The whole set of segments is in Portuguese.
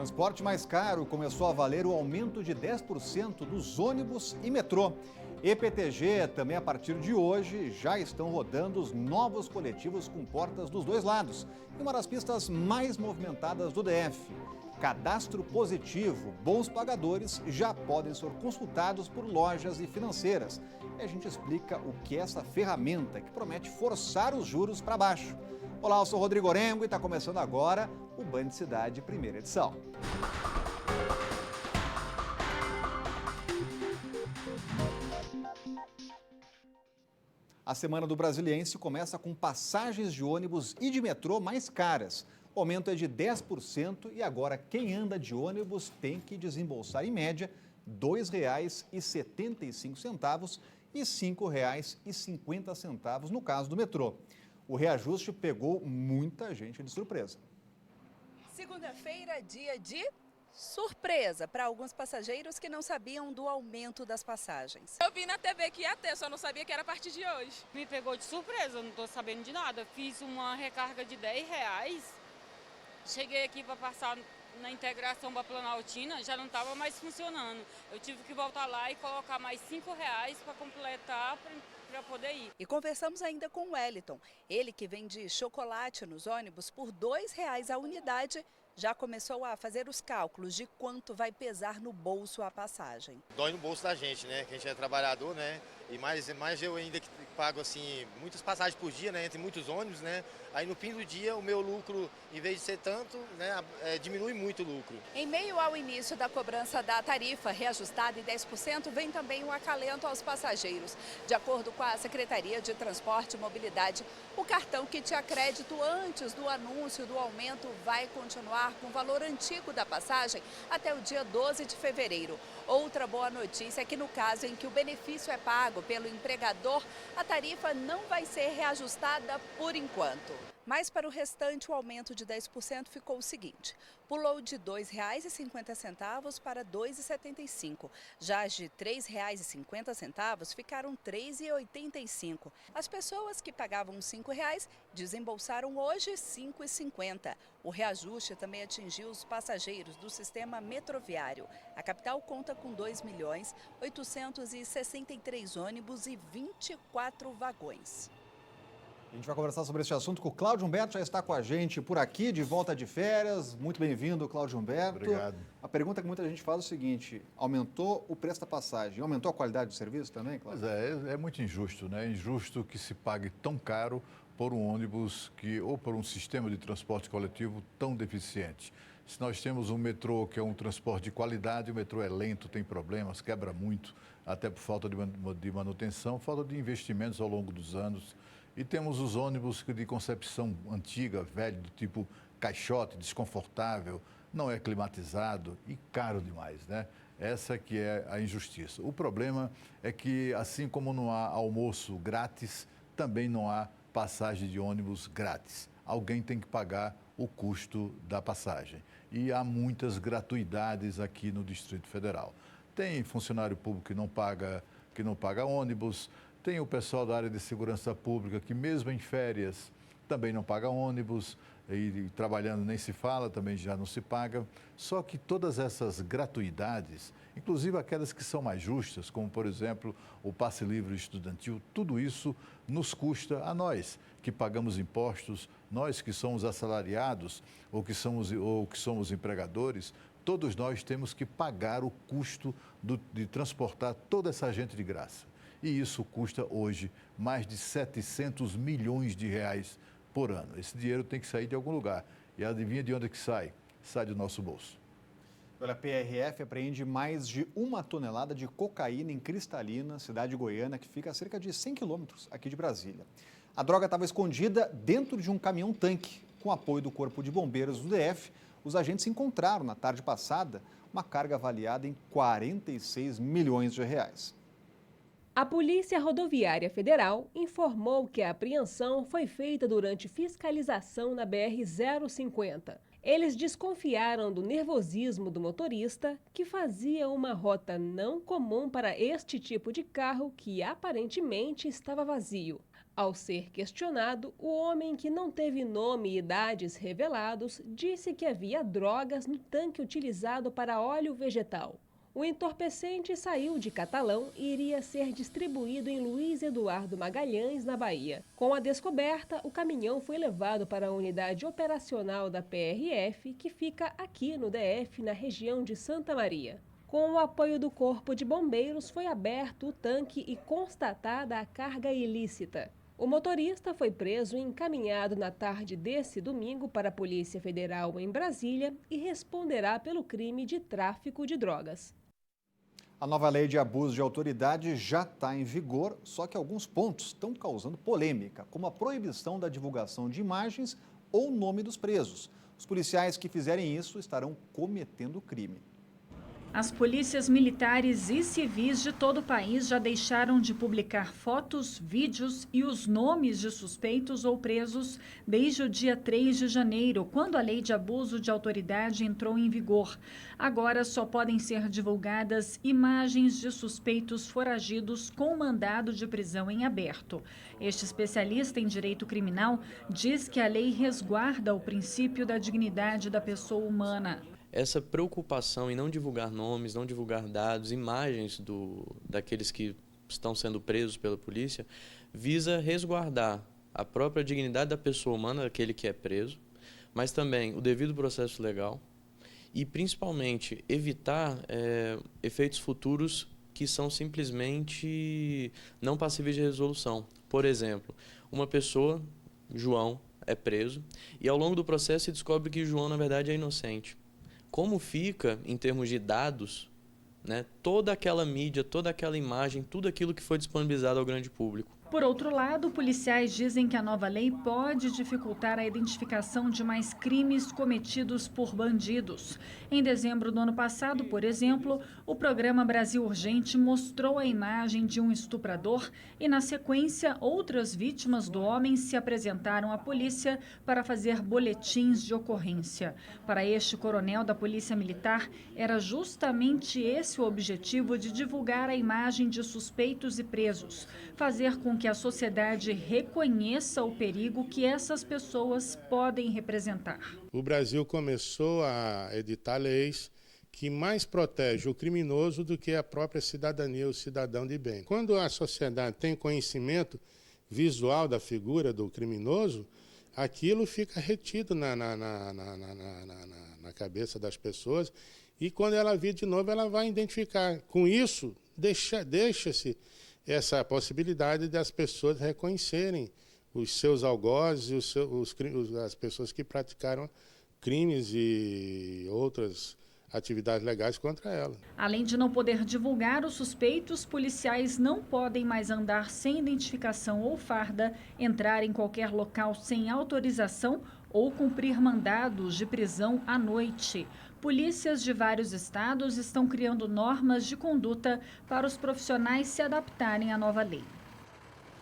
transporte mais caro, começou a valer o aumento de 10% dos ônibus e metrô. EPTG também, a partir de hoje, já estão rodando os novos coletivos com portas dos dois lados. E uma das pistas mais movimentadas do DF. Cadastro positivo, bons pagadores já podem ser consultados por lojas e financeiras. E a gente explica o que é essa ferramenta que promete forçar os juros para baixo. Olá, eu sou Rodrigo Orengo e está começando agora o Band Cidade, primeira edição. A Semana do Brasiliense começa com passagens de ônibus e de metrô mais caras. O aumento é de 10% e agora quem anda de ônibus tem que desembolsar, em média, R$ 2,75 e R$ 5,50 no caso do metrô. O reajuste pegou muita gente de surpresa. Segunda-feira, dia de surpresa para alguns passageiros que não sabiam do aumento das passagens. Eu vi na TV que ia ter, só não sabia que era a partir de hoje. Me pegou de surpresa, eu não estou sabendo de nada. Fiz uma recarga de R$10, cheguei aqui para passar na integração para Planaltina, já não estava mais funcionando. Eu tive que voltar lá e colocar mais R$5 para completar para poder ir. E conversamos ainda com o Wellington, ele que vende chocolate nos ônibus por R$2 a unidade, já começou a fazer os cálculos de quanto vai pesar no bolso a passagem. Dói no bolso da gente, né? Que a gente é trabalhador, né? E mais eu ainda que pago assim muitas passagens por dia, né? Entre muitos ônibus, né? Aí no fim do dia o meu lucro, em vez de ser tanto, né? Diminui muito o lucro. Em meio ao início da cobrança da tarifa reajustada em 10%, vem também um acalento aos passageiros. De acordo com a Secretaria de Transporte e Mobilidade, o cartão que tinha crédito antes do anúncio do aumento vai continuar com o valor antigo da passagem até o dia 12 de fevereiro. Outra boa notícia é que no caso em que o benefício é pago pelo empregador, a tarifa não vai ser reajustada por enquanto. Mas para o restante, o aumento de 10% ficou o seguinte: pulou de R$ 2,50 para R$ 2,75. Já as de R$ 3,50 ficaram R$ 3,85. As pessoas que pagavam R$ 5,00 desembolsaram hoje R$ 5,50. O reajuste também atingiu os passageiros do sistema metroviário. A capital conta com 2.863 ônibus e 24 vagões. A gente vai conversar sobre esse assunto com o Cláudio Humberto, já está com a gente por aqui, de volta de férias. Muito bem-vindo, Cláudio Humberto. Obrigado. A pergunta que muita gente faz é o seguinte: aumentou o preço da passagem, aumentou a qualidade do serviço também, Cláudio? Pois é muito injusto, né? É injusto que se pague tão caro por um ônibus ou por um sistema de transporte coletivo tão deficiente. Se nós temos um metrô que é um transporte de qualidade, o metrô é lento, tem problemas, quebra muito, até por falta de manutenção, falta de investimentos ao longo dos anos. E temos os ônibus de concepção antiga, velho, do tipo caixote, desconfortável, não é climatizado e caro demais, né? Essa que é a injustiça. O problema é que, assim como não há almoço grátis, também não há passagem de ônibus grátis. Alguém tem que pagar o custo da passagem. E há muitas gratuidades aqui no Distrito Federal. Tem funcionário público que não paga ônibus. Tem o pessoal da área de segurança pública que, mesmo em férias, também não paga ônibus e trabalhando nem se fala, também já não se paga. Só que todas essas gratuidades, inclusive aquelas que são mais justas, como, por exemplo, o passe livre estudantil, tudo isso nos custa a nós, que pagamos impostos, nós que somos assalariados ou que somos empregadores, todos nós temos que pagar o custo de transportar toda essa gente de graça. E isso custa hoje mais de 700 milhões de reais por ano. Esse dinheiro tem que sair de algum lugar. E adivinha de onde é que sai? Sai do nosso bolso. Olha, a PRF apreende mais de 1 tonelada de cocaína em Cristalina, cidade goiana, que fica a cerca de 100 quilômetros aqui de Brasília. A droga estava escondida dentro de um caminhão-tanque. Com apoio do Corpo de Bombeiros do DF, os agentes encontraram, na tarde passada, uma carga avaliada em 46 milhões de reais. A Polícia Rodoviária Federal informou que a apreensão foi feita durante fiscalização na BR-050. Eles desconfiaram do nervosismo do motorista, que fazia uma rota não comum para este tipo de carro que aparentemente estava vazio. Ao ser questionado, o homem, que não teve nome e idades revelados, disse que havia drogas no tanque utilizado para óleo vegetal. O entorpecente saiu de Catalão e iria ser distribuído em Luiz Eduardo Magalhães, na Bahia. Com a descoberta, o caminhão foi levado para a unidade operacional da PRF, que fica aqui no DF, na região de Santa Maria. Com o apoio do Corpo de Bombeiros, foi aberto o tanque e constatada a carga ilícita. O motorista foi preso e encaminhado na tarde desse domingo para a Polícia Federal em Brasília e responderá pelo crime de tráfico de drogas. A nova lei de abuso de autoridade já está em vigor, só que alguns pontos estão causando polêmica, como a proibição da divulgação de imagens ou nome dos presos. Os policiais que fizerem isso estarão cometendo crime. As polícias militares e civis de todo o país já deixaram de publicar fotos, vídeos e os nomes de suspeitos ou presos desde o dia 3 de janeiro, quando a lei de abuso de autoridade entrou em vigor. Agora só podem ser divulgadas imagens de suspeitos foragidos com mandado de prisão em aberto. Este especialista em direito criminal diz que a lei resguarda o princípio da dignidade da pessoa humana. Essa preocupação em não divulgar nomes, não divulgar dados, imagens daqueles que estão sendo presos pela polícia, visa resguardar a própria dignidade da pessoa humana, daquele que é preso, mas também o devido processo legal e, principalmente, evitar efeitos futuros que são simplesmente não passíveis de resolução. Por exemplo, uma pessoa, João, é preso e, ao longo do processo, se descobre que João, na verdade, é inocente. Como fica, em termos de dados, né, toda aquela mídia, toda aquela imagem, tudo aquilo que foi disponibilizado ao grande público? Por outro lado, policiais dizem que a nova lei pode dificultar a identificação de mais crimes cometidos por bandidos. Em dezembro do ano passado, por exemplo, o programa Brasil Urgente mostrou a imagem de um estuprador e, na sequência, outras vítimas do homem se apresentaram à polícia para fazer boletins de ocorrência. Para este coronel da Polícia Militar, era justamente esse o objetivo de divulgar a imagem de suspeitos e presos, fazer com que a sociedade reconheça o perigo que essas pessoas podem representar. O Brasil começou a editar leis que mais protegem o criminoso do que a própria cidadania, o cidadão de bem. Quando a sociedade tem conhecimento visual da figura do criminoso, aquilo fica retido na cabeça das pessoas e quando ela vir de novo, ela vai identificar. Com isso, deixa-se essa possibilidade das pessoas reconhecerem os seus algozes, as pessoas que praticaram crimes e outras atividades legais contra ela. Além de não poder divulgar os suspeitos, policiais não podem mais andar sem identificação ou farda, entrar em qualquer local sem autorização ou cumprir mandados de prisão à noite. Polícias de vários estados estão criando normas de conduta para os profissionais se adaptarem à nova lei.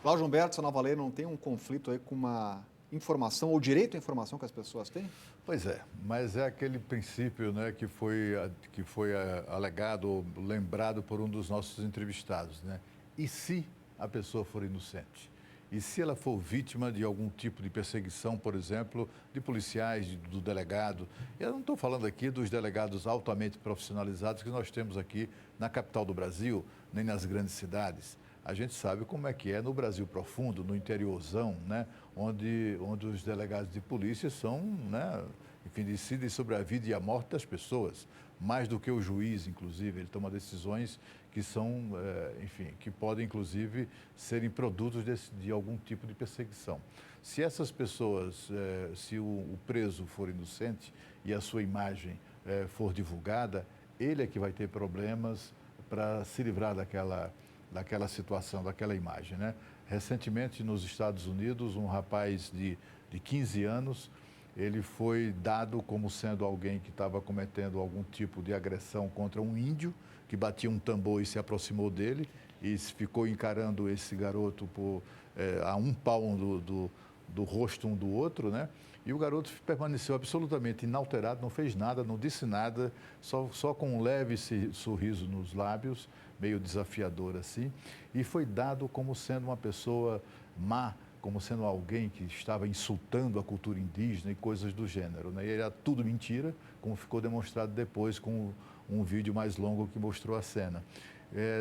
Cláudio Humberto, essa nova lei não tem um conflito aí com uma informação ou direito à informação que as pessoas têm? Pois é, mas é aquele princípio, né, que foi alegado ou lembrado por um dos nossos entrevistados, né? E se a pessoa for inocente? E se ela for vítima de algum tipo de perseguição, por exemplo, de policiais, do delegado? Eu não estou falando aqui dos delegados altamente profissionalizados que nós temos aqui na capital do Brasil, nem nas grandes cidades. A gente sabe como é que é no Brasil profundo, no interiorzão, né? Onde os delegados de polícia são, né, enfim, decidem sobre a vida e a morte das pessoas, mais do que o juiz, inclusive. Ele toma decisões que são, enfim, que podem, inclusive, serem produtos de algum tipo de perseguição. Se essas pessoas, se o preso for inocente e a sua imagem for divulgada, ele é que vai ter problemas para se livrar daquela situação, daquela imagem, né? Recentemente, nos Estados Unidos, um rapaz de 15 anos, ele foi dado como sendo alguém que estava cometendo algum tipo de agressão contra um índio, que batia um tambor e se aproximou dele, e ficou encarando esse garoto a um palmo do rosto um do outro, né? E o garoto permaneceu absolutamente inalterado, não fez nada, não disse nada, só com um leve sorriso nos lábios, meio desafiador assim, e foi dado como sendo uma pessoa má, como sendo alguém que estava insultando a cultura indígena e coisas do gênero, né? E era tudo mentira, como ficou demonstrado depois com um vídeo mais longo que mostrou a cena.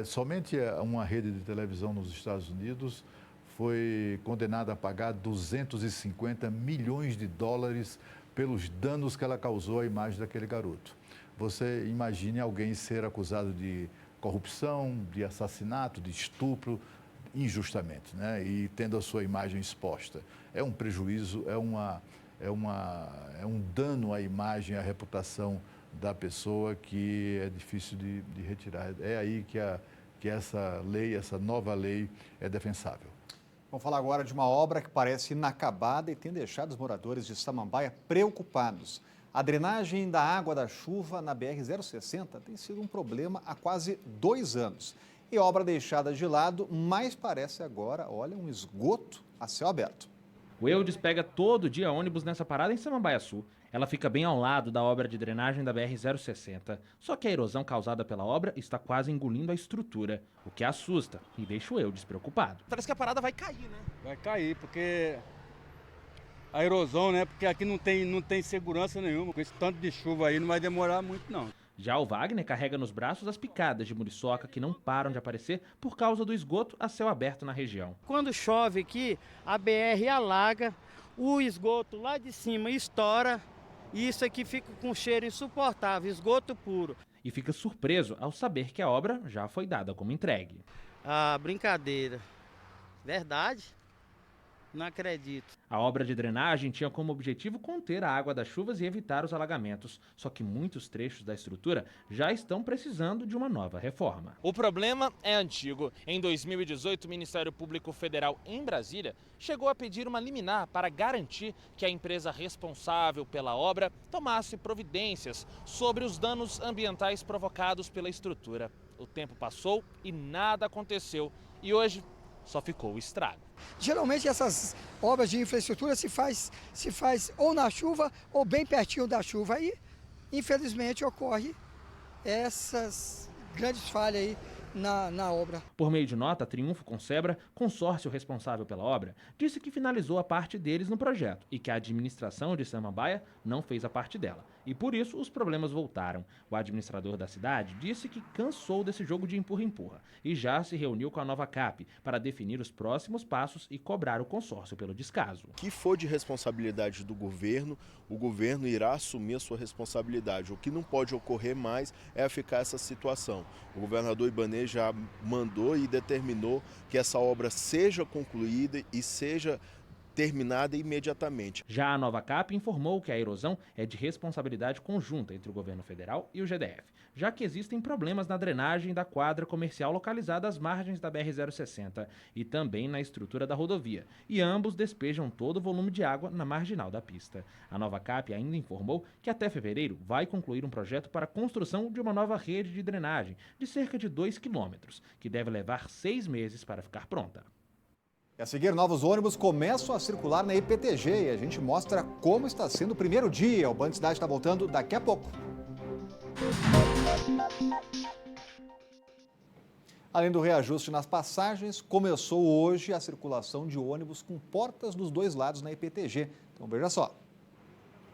Somente uma rede de televisão nos Estados Unidos foi condenada a pagar 250 milhões de dólares pelos danos que ela causou à imagem daquele garoto. Você imagine alguém ser acusado de corrupção, de assassinato, de estupro, injustamente, né? E tendo a sua imagem exposta. É um prejuízo, é um dano à imagem, à reputação da pessoa que é difícil de retirar. É aí que essa lei, essa nova lei é defensável. Vamos falar agora de uma obra que parece inacabada e tem deixado os moradores de Samambaia preocupados. A drenagem da água da chuva na BR-060 tem sido um problema há quase 2 anos. E obra deixada de lado, mas parece agora, olha, um esgoto a céu aberto. O Eudes pega todo dia ônibus nessa parada em Samambaia Sul. Ela fica bem ao lado da obra de drenagem da BR-060. Só que a erosão causada pela obra está quase engolindo a estrutura, o que assusta e deixa o Eudes preocupado. Parece que a parada vai cair, né? Vai cair, porque a erosão, né? Porque aqui não tem segurança nenhuma. Com esse tanto de chuva aí não vai demorar muito, não. Já o Wagner carrega nos braços as picadas de muriçoca que não param de aparecer por causa do esgoto a céu aberto na região. Quando chove aqui, a BR alaga, o esgoto lá de cima estoura e isso aqui fica com um cheiro insuportável, esgoto puro. E fica surpreso ao saber que a obra já foi dada como entregue. Ah, brincadeira. Verdade? Não acredito. A obra de drenagem tinha como objetivo conter a água das chuvas e evitar os alagamentos. Só que muitos trechos da estrutura já estão precisando de uma nova reforma. O problema é antigo. Em 2018, o Ministério Público Federal em Brasília chegou a pedir uma liminar para garantir que a empresa responsável pela obra tomasse providências sobre os danos ambientais provocados pela estrutura. O tempo passou e nada aconteceu. E hoje só ficou o estrago. Geralmente essas obras de infraestrutura se faz ou na chuva ou bem pertinho da chuva. Aí, infelizmente, ocorre essas grandes falhas aí na obra. Por meio de nota, Triunfo Consebra, consórcio responsável pela obra, disse que finalizou a parte deles no projeto e que a administração de Samambaia não fez a parte dela. E por isso os problemas voltaram. O administrador da cidade disse que cansou desse jogo de empurra-empurra e já se reuniu com a Nova Cap para definir os próximos passos e cobrar o consórcio pelo descaso. O que for de responsabilidade do governo, o governo irá assumir a sua responsabilidade. O que não pode ocorrer mais é ficar essa situação. O governador Ibanez já mandou e determinou que essa obra seja concluída e seja terminada imediatamente. Já a Nova Cap informou que a erosão é de responsabilidade conjunta entre o governo federal e o GDF, já que existem problemas na drenagem da quadra comercial localizada às margens da BR-060 e também na estrutura da rodovia, e ambos despejam todo o volume de água na marginal da pista. A Nova Cap ainda informou que até fevereiro vai concluir um projeto para a construção de uma nova rede de drenagem de cerca de 2 quilômetros, que deve levar 6 meses para ficar pronta. E a seguir, novos ônibus começam a circular na EPTG e a gente mostra como está sendo o primeiro dia. O Band Cidade está voltando daqui a pouco. Além do reajuste nas passagens, começou hoje a circulação de ônibus com portas dos 2 lados na EPTG. Então veja só.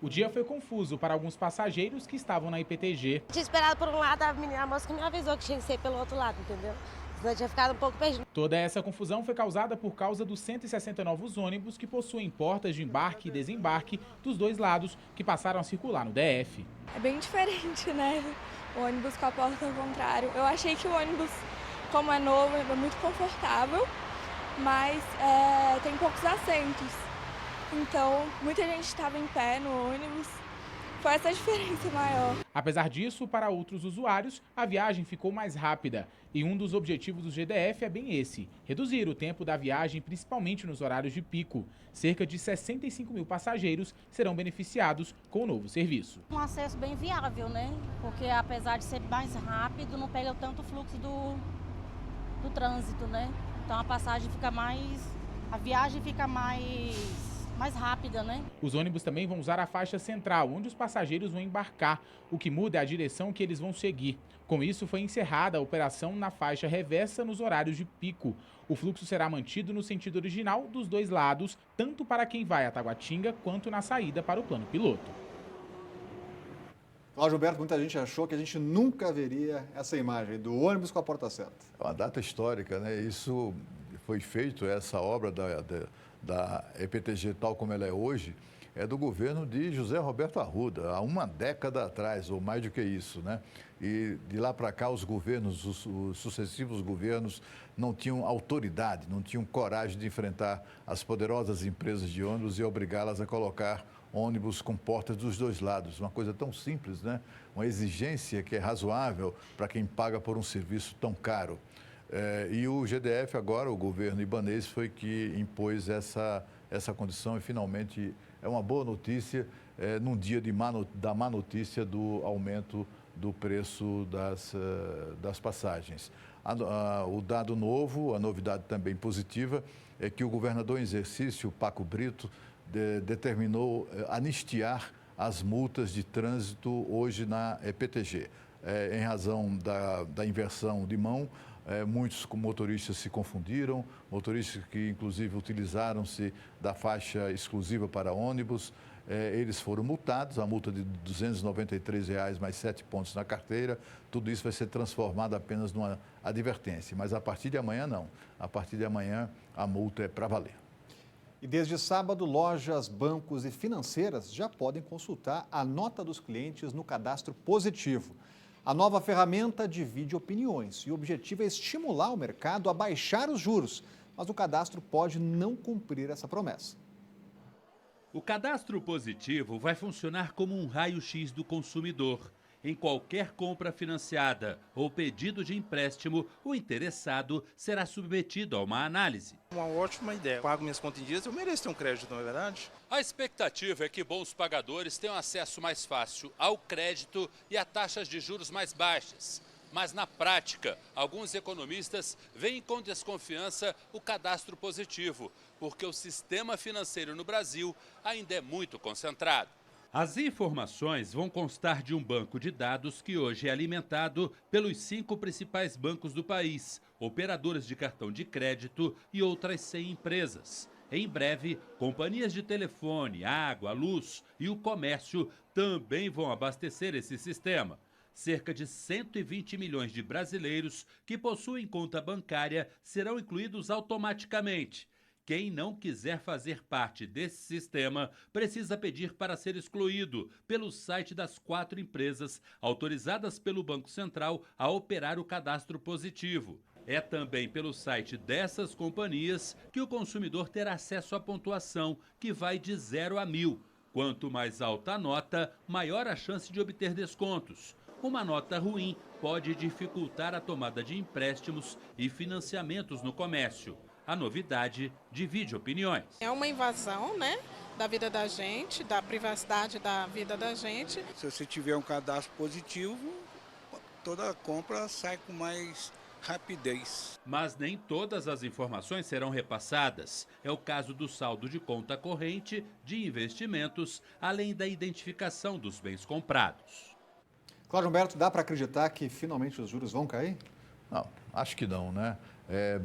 O dia foi confuso para alguns passageiros que estavam na EPTG. Tinha esperado por um lado, a moça me avisou que tinha que ser pelo outro lado, entendeu? Senão tinha ficado um pouco perdido. Toda essa confusão foi causada por causa dos 160 novos ônibus que possuem portas de embarque e desembarque dos 2 lados que passaram a circular no DF. É bem diferente, né? O ônibus com a porta ao contrário. Eu achei que o ônibus, como é novo, é muito confortável, mas tem poucos assentos. Então, muita gente estava em pé no ônibus. Foi essa a diferença maior. Apesar disso, para outros usuários, a viagem ficou mais rápida. E um dos objetivos do GDF é bem esse: reduzir o tempo da viagem, principalmente nos horários de pico. Cerca de 65 mil passageiros serão beneficiados com o novo serviço. Um acesso bem viável, né? Porque apesar de ser mais rápido, não pega tanto fluxo do trânsito, né? Então a passagem fica mais... a viagem fica mais mais rápida, né? Os ônibus também vão usar a faixa central, onde os passageiros vão embarcar. O que muda é a direção que eles vão seguir. Com isso, foi encerrada a operação na faixa reversa nos horários de pico. O fluxo será mantido no sentido original dos dois lados, tanto para quem vai a Taguatinga quanto na saída para o plano piloto. Cláudio Alberto, muita gente achou que a gente nunca veria essa imagem do ônibus com a porta certa. É uma data histórica, né? Isso foi feito, essa obra da EPTG tal como ela é hoje, é do governo de José Roberto Arruda, há uma década atrás, ou mais do que isso, né? E de lá para cá os governos, os sucessivos governos não tinham autoridade, não tinham coragem de enfrentar as poderosas empresas de ônibus e obrigá-las a colocar ônibus com portas dos dois lados. Uma coisa tão simples, né? Uma exigência que é razoável para quem paga por um serviço tão caro. E o GDF agora, o governo ibanês, foi que impôs essa condição e finalmente é uma boa notícia num dia da má notícia do aumento do preço das passagens. O dado novo, a novidade também positiva, é que o governador em exercício, Paco Brito, determinou anistiar as multas de trânsito hoje na EPTG. Em razão da inversão de mão, muitos motoristas se confundiram, motoristas que inclusive utilizaram-se da faixa exclusiva para ônibus, eles foram multados, a multa de R$ 293 mais 7 pontos na carteira, tudo isso vai ser transformado apenas numa advertência, mas a partir de amanhã não, a partir de amanhã a multa é para valer. E desde sábado, lojas, bancos e financeiras já podem consultar a nota dos clientes no cadastro positivo. A nova ferramenta divide opiniões e o objetivo é estimular o mercado a baixar os juros, mas o cadastro pode não cumprir essa promessa. O cadastro positivo vai funcionar como um raio-x do consumidor. Em qualquer compra financiada ou pedido de empréstimo, o interessado será submetido a uma análise. Uma ótima ideia. Pago minhas contas em dias, eu mereço ter um crédito, não é verdade? A expectativa é que bons pagadores tenham acesso mais fácil ao crédito e a taxas de juros mais baixas. Mas na prática, alguns economistas veem com desconfiança o cadastro positivo, porque o sistema financeiro no Brasil ainda é muito concentrado. As informações vão constar de um banco de dados que hoje é alimentado pelos 5 principais bancos do país, operadoras de cartão de crédito e outras 100 empresas. Em breve, companhias de telefone, água, luz e o comércio também vão abastecer esse sistema. Cerca de 120 milhões de brasileiros que possuem conta bancária serão incluídos automaticamente. Quem não quiser fazer parte desse sistema precisa pedir para ser excluído pelo site das 4 empresas autorizadas pelo Banco Central a operar o cadastro positivo. É também pelo site dessas companhias que o consumidor terá acesso à pontuação, que vai de 0 a 1.000. Quanto mais alta a nota, maior a chance de obter descontos. Uma nota ruim pode dificultar a tomada de empréstimos e financiamentos no comércio. A novidade divide opiniões. É uma invasão, né, da vida da gente, da privacidade da vida da gente. Se você tiver um cadastro positivo, toda compra sai com mais rapidez. Mas nem todas as informações serão repassadas. É o caso do saldo de conta corrente, de investimentos, além da identificação dos bens comprados. Cláudio Humberto, dá para acreditar que finalmente os juros vão cair? Não, acho que não, né?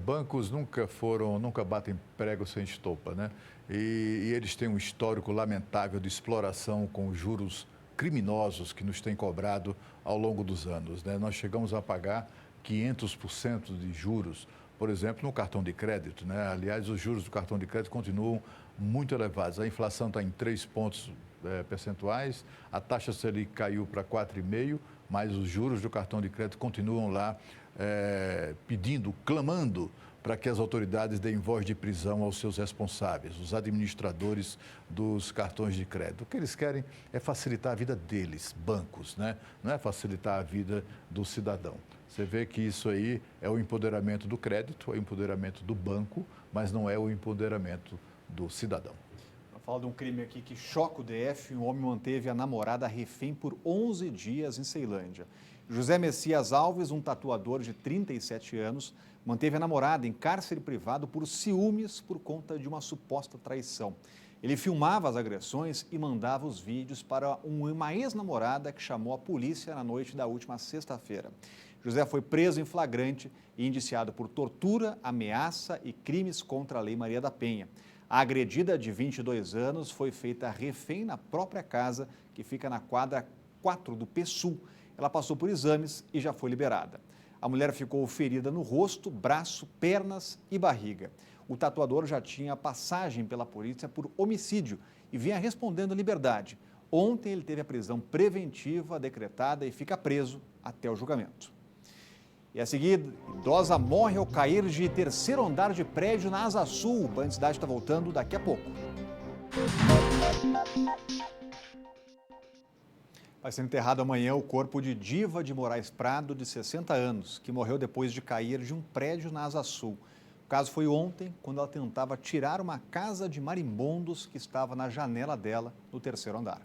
Bancos nunca batem prego sem estopa, né? E eles têm um histórico lamentável de exploração com juros criminosos que nos têm cobrado ao longo dos anos, né? Nós chegamos a pagar 500% de juros, por exemplo, no cartão de crédito, né? Aliás, os juros do cartão de crédito continuam muito elevados. A inflação está em 3 pontos percentuais, a taxa Selic caiu para 4,5%, mas os juros do cartão de crédito continuam lá clamando para que as autoridades deem voz de prisão aos seus responsáveis, os administradores dos cartões de crédito. O que eles querem é facilitar a vida deles, bancos, né? Não é facilitar a vida do cidadão. Você vê que isso aí é o empoderamento do crédito, é o empoderamento do banco, mas não é o empoderamento do cidadão. Vou falar de um crime aqui que choca o DF. Um homem manteve a namorada refém por 11 dias em Ceilândia. José Messias Alves, um tatuador de 37 anos, manteve a namorada em cárcere privado por ciúmes por conta de uma suposta traição. Ele filmava as agressões e mandava os vídeos para uma ex-namorada que chamou a polícia na noite da última sexta-feira. José foi preso em flagrante e indiciado por tortura, ameaça e crimes contra a Lei Maria da Penha. A agredida, de 22 anos, foi feita refém na própria casa, que fica na quadra 4 do PSUL. Ela passou por exames e já foi liberada. A mulher ficou ferida no rosto, braço, pernas e barriga. O tatuador já tinha passagem pela polícia por homicídio e vinha respondendo em liberdade. Ontem ele teve a prisão preventiva decretada e fica preso até o julgamento. E a seguir, idosa morre ao cair de terceiro andar de prédio na Asa Sul. O Band Cidade está voltando daqui a pouco. Vai ser enterrado amanhã o corpo de Diva de Moraes Prado, de 60 anos, que morreu depois de cair de um prédio na Asa Sul. O caso foi ontem, quando ela tentava tirar uma casa de marimbondos que estava na janela dela, no terceiro andar.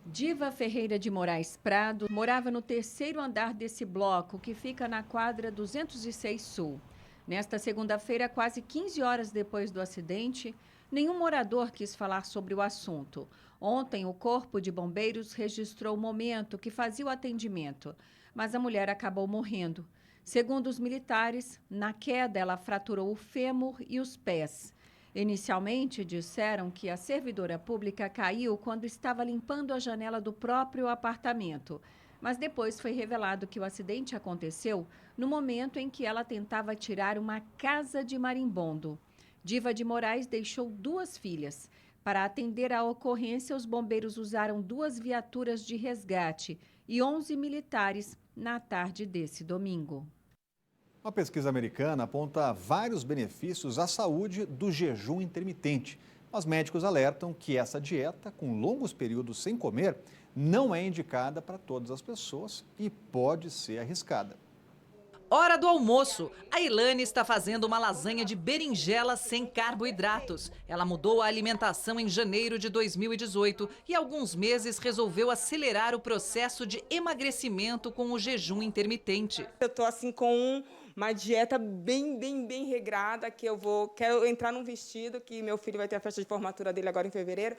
Diva Ferreira de Moraes Prado morava no terceiro andar desse bloco, que fica na quadra 206 Sul. Nesta segunda-feira, quase 15 horas depois do acidente, nenhum morador quis falar sobre o assunto. Ontem, o Corpo de Bombeiros registrou o momento que fazia o atendimento, mas a mulher acabou morrendo. Segundo os militares, na queda ela fraturou o fêmur e os pés. Inicialmente, disseram que a servidora pública caiu quando estava limpando a janela do próprio apartamento. Mas depois foi revelado que o acidente aconteceu no momento em que ela tentava tirar uma casa de marimbondo. Diva de Moraes deixou 2 filhas. Para atender à ocorrência, os bombeiros usaram 2 viaturas de resgate e 11 militares na tarde desse domingo. Uma pesquisa americana aponta vários benefícios à saúde do jejum intermitente. Mas médicos alertam que essa dieta, com longos períodos sem comer, não é indicada para todas as pessoas e pode ser arriscada. Hora do almoço. A Ilane está fazendo uma lasanha de berinjela sem carboidratos. Ela mudou a alimentação em janeiro de 2018 e há alguns meses resolveu acelerar o processo de emagrecimento com o jejum intermitente. Eu estou assim com uma dieta bem regrada, que quero entrar num vestido, que meu filho vai ter a festa de formatura dele agora em fevereiro.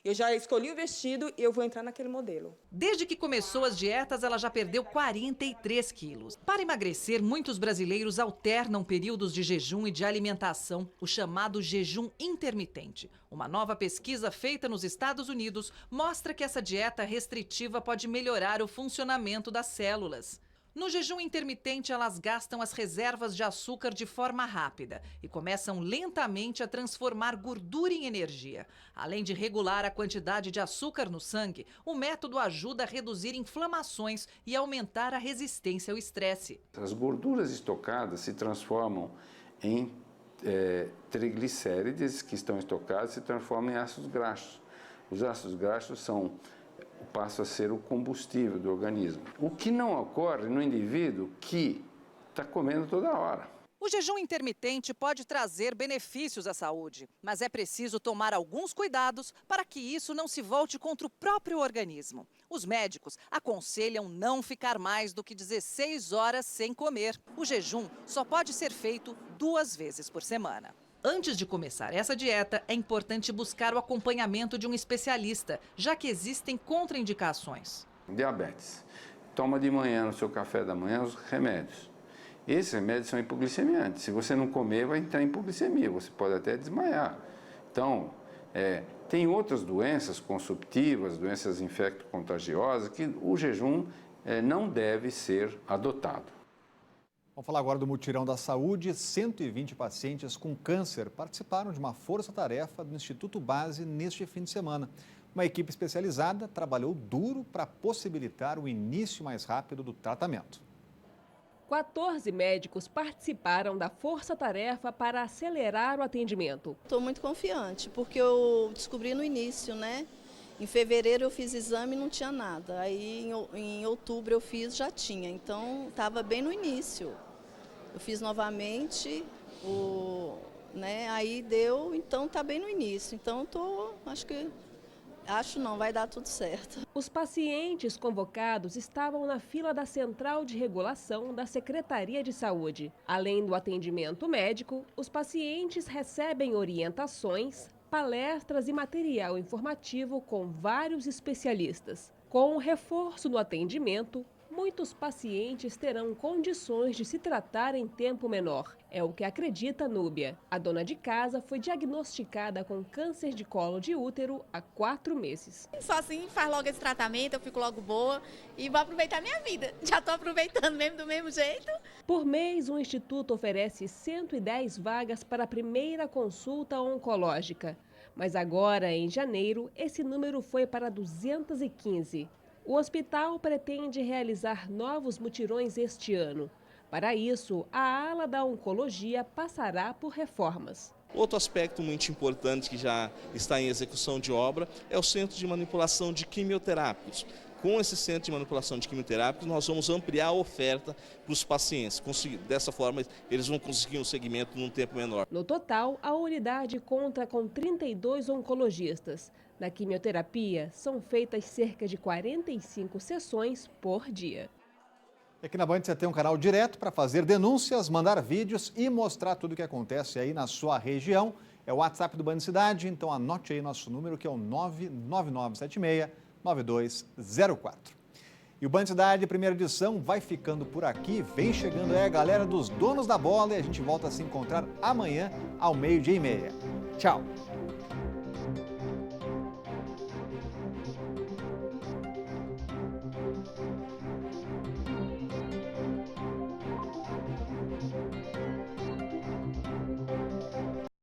Eu já escolhi o vestido e eu vou entrar naquele modelo. Desde que começou as dietas, ela já perdeu 43 quilos. Para emagrecer, muitos brasileiros alternam períodos de jejum e de alimentação, o chamado jejum intermitente. Uma nova pesquisa feita nos Estados Unidos mostra que essa dieta restritiva pode melhorar o funcionamento das células. No jejum intermitente, elas gastam as reservas de açúcar de forma rápida e começam lentamente a transformar gordura em energia. Além de regular a quantidade de açúcar no sangue, o método ajuda a reduzir inflamações e aumentar a resistência ao estresse. As gorduras estocadas se transformam em triglicérides, que estão estocados, se transformam em ácidos graxos. Os ácidos graxos passam a ser o combustível do organismo. O que não ocorre no indivíduo que está comendo toda hora. O jejum intermitente pode trazer benefícios à saúde, mas é preciso tomar alguns cuidados para que isso não se volte contra o próprio organismo. Os médicos aconselham não ficar mais do que 16 horas sem comer. O jejum só pode ser feito 2 vezes por semana. Antes de começar essa dieta, é importante buscar o acompanhamento de um especialista, já que existem contraindicações. Diabetes. Toma de manhã no seu café da manhã os remédios. Esses remédios são hipoglicemiantes. Se você não comer, vai entrar em hipoglicemia. Você pode até desmaiar. Então, tem outras doenças consumptivas, doenças infecto-contagiosas, que o jejum não deve ser adotado. Vamos falar agora do Mutirão da Saúde. 120 pacientes com câncer participaram de uma força-tarefa do Instituto Base neste fim de semana. Uma equipe especializada trabalhou duro para possibilitar o início mais rápido do tratamento. 14 médicos participaram da força-tarefa para acelerar o atendimento. Estou muito confiante, porque eu descobri no início, né? Em fevereiro eu fiz exame e não tinha nada. Aí em outubro eu fiz, já tinha. Então estava bem no início. Eu fiz novamente, aí deu, então está bem no início. Então vai dar tudo certo. Os pacientes convocados estavam na fila da Central de Regulação da Secretaria de Saúde. Além do atendimento médico, os pacientes recebem orientações, palestras e material informativo com vários especialistas. Com o reforço no atendimento, muitos pacientes terão condições de se tratar em tempo menor. É o que acredita Núbia. A dona de casa foi diagnosticada com câncer de colo de útero há 4 meses. Só assim faz logo esse tratamento, eu fico logo boa e vou aproveitar minha vida. Já estou aproveitando mesmo do mesmo jeito. Por mês, o Instituto oferece 110 vagas para a primeira consulta oncológica. Mas agora, em janeiro, esse número foi para 215. O hospital pretende realizar novos mutirões este ano. Para isso, a ala da oncologia passará por reformas. Outro aspecto muito importante que já está em execução de obra é o centro de manipulação de quimioterápicos. Com esse centro de manipulação de quimioterápicos, nós vamos ampliar a oferta para os pacientes. Dessa forma, eles vão conseguir um segmento num tempo menor. No total, a unidade conta com 32 oncologistas. Na quimioterapia, são feitas cerca de 45 sessões por dia. Aqui na Band você tem um canal direto para fazer denúncias, mandar vídeos e mostrar tudo o que acontece aí na sua região. É o WhatsApp do Band Cidade, então anote aí nosso número, que é o 99976-9204. E o Band Cidade, primeira edição, vai ficando por aqui. Vem chegando aí a galera dos donos da bola e a gente volta a se encontrar amanhã ao 12:30. Tchau!